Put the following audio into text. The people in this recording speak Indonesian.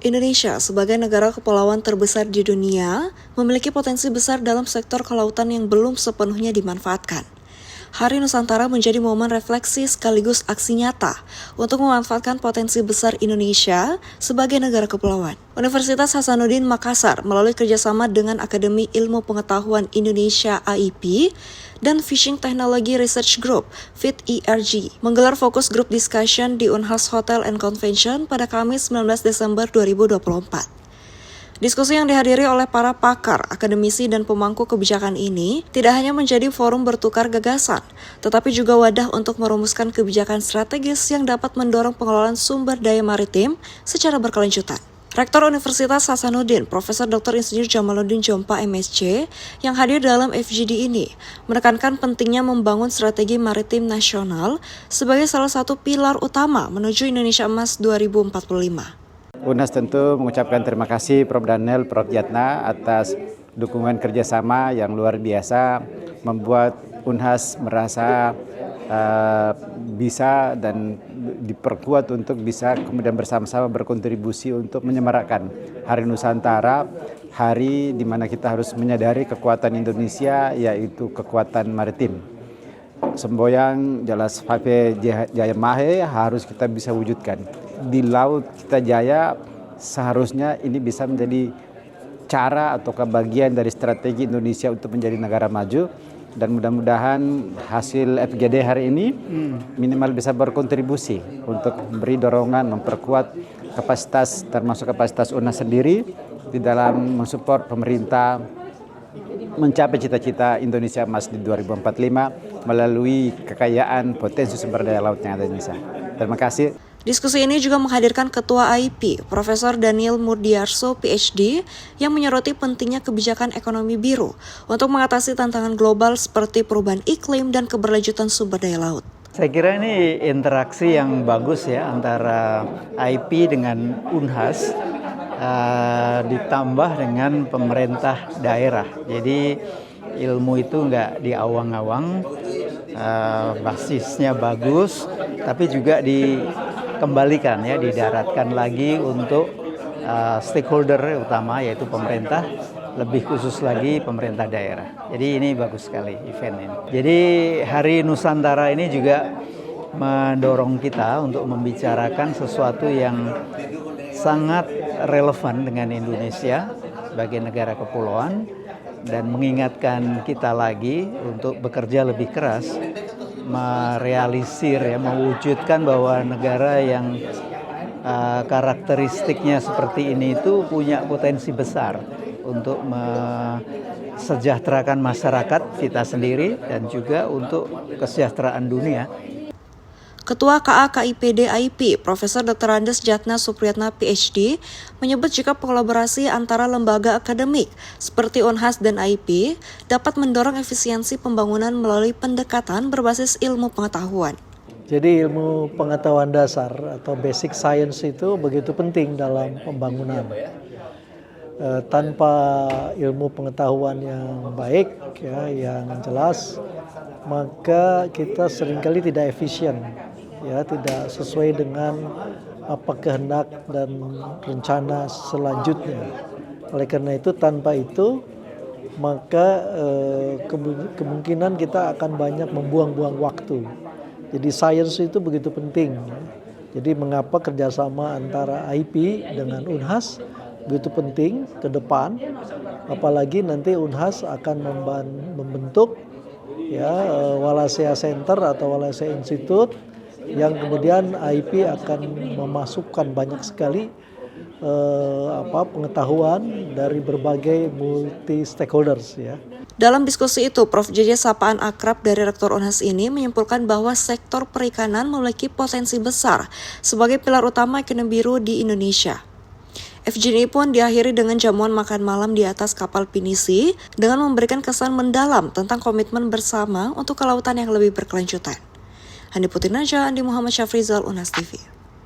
Indonesia sebagai negara kepulauan terbesar di dunia memiliki potensi besar dalam sektor kelautan yang belum sepenuhnya dimanfaatkan. Hari Nusantara menjadi momen refleksi sekaligus aksi nyata untuk memanfaatkan potensi besar Indonesia sebagai negara kepulauan. Universitas Hasanuddin Makassar melalui kerjasama dengan Akademi Ilmu Pengetahuan Indonesia AIP dan Fishing Technology Research Group (FIT-ERG) menggelar fokus group discussion di Unhas Hotel and Convention pada Kamis 19 Desember 2024. Diskusi yang dihadiri oleh para pakar, akademisi, dan pemangku kebijakan ini tidak hanya menjadi forum bertukar gagasan, tetapi juga wadah untuk merumuskan kebijakan strategis yang dapat mendorong pengelolaan sumber daya maritim secara berkelanjutan. Rektor Universitas Hasanuddin, Profesor Dr. Insinyur Jamaluddin Jompa MSc, yang hadir dalam FGD ini, menekankan pentingnya membangun strategi maritim nasional sebagai salah satu pilar utama menuju Indonesia Emas 2045. Unhas tentu mengucapkan terima kasih Prof. Daniel, Prof. Jatna atas dukungan kerjasama yang luar biasa membuat Unhas merasa bisa dan diperkuat untuk bisa kemudian bersama-sama berkontribusi untuk menyemarakkan Hari Nusantara, hari di mana kita harus menyadari kekuatan Indonesia yaitu kekuatan maritim. Semboyang jelas Fape Jaya Mahe harus kita bisa wujudkan. Di laut kita jaya, seharusnya ini bisa menjadi cara atau bagian dari strategi Indonesia untuk menjadi negara maju, dan mudah-mudahan hasil FGD hari ini minimal bisa berkontribusi untuk beri dorongan memperkuat kapasitas, termasuk kapasitas Unhas sendiri di dalam mensupport pemerintah mencapai cita-cita Indonesia Emas di 2045 melalui kekayaan potensi sumber daya laut yang ada di Indonesia. Terima kasih. Diskusi ini juga menghadirkan Ketua AIP, Profesor Daniel Murdiarso, PhD, yang menyoroti pentingnya kebijakan ekonomi biru untuk mengatasi tantangan global seperti perubahan iklim dan keberlanjutan sumber daya laut. Saya kira ini interaksi yang bagus ya antara AIP dengan Unhas, ditambah dengan pemerintah daerah. Jadi ilmu itu nggak diawang-awang, basisnya bagus, tapi juga dikembalikan ya, didaratkan lagi untuk stakeholder utama yaitu pemerintah, lebih khusus lagi pemerintah daerah. Jadi ini bagus sekali event ini. Jadi Hari Nusantara ini juga mendorong kita untuk membicarakan sesuatu yang sangat relevan dengan Indonesia sebagai negara kepulauan dan mengingatkan kita lagi untuk bekerja lebih keras merealisir ya, mewujudkan bahwa negara yang karakteristiknya seperti ini itu punya potensi besar untuk mesejahterakan masyarakat kita sendiri dan juga untuk kesejahteraan dunia. Ketua KA KIPD AIP, Profesor Dr. Andes Jatna Supriyatna PhD, menyebut jika kolaborasi antara lembaga akademik seperti Unhas dan AIP dapat mendorong efisiensi pembangunan melalui pendekatan berbasis ilmu pengetahuan. Jadi ilmu pengetahuan dasar atau basic science itu begitu penting dalam pembangunan. Tanpa ilmu pengetahuan yang baik, ya, yang jelas, maka kita seringkali tidak efisien, ya, tidak sesuai dengan apa kehendak dan rencana selanjutnya. Oleh karena itu, tanpa itu, maka kemungkinan kita akan banyak membuang-buang waktu. Jadi sains itu begitu penting. Jadi mengapa kerjasama antara AIP dengan Unhas begitu penting ke depan, apalagi nanti Unhas akan membentuk ya Wallacea Center atau Wallacea Institute yang kemudian AIP akan memasukkan banyak sekali pengetahuan dari berbagai multi stakeholders ya. Dalam diskusi itu, Prof. JJ sapaan akrab dari Rektor Unhas ini menyimpulkan bahwa sektor perikanan memiliki potensi besar sebagai pilar utama ekonomi biru di Indonesia. FGD pun diakhiri dengan jamuan makan malam di atas kapal pinisi dengan memberikan kesan mendalam tentang komitmen bersama untuk kelautan yang lebih berkelanjutan. Handi Putri Naja, Andi Muhammad Syafrizal, Unhas TV.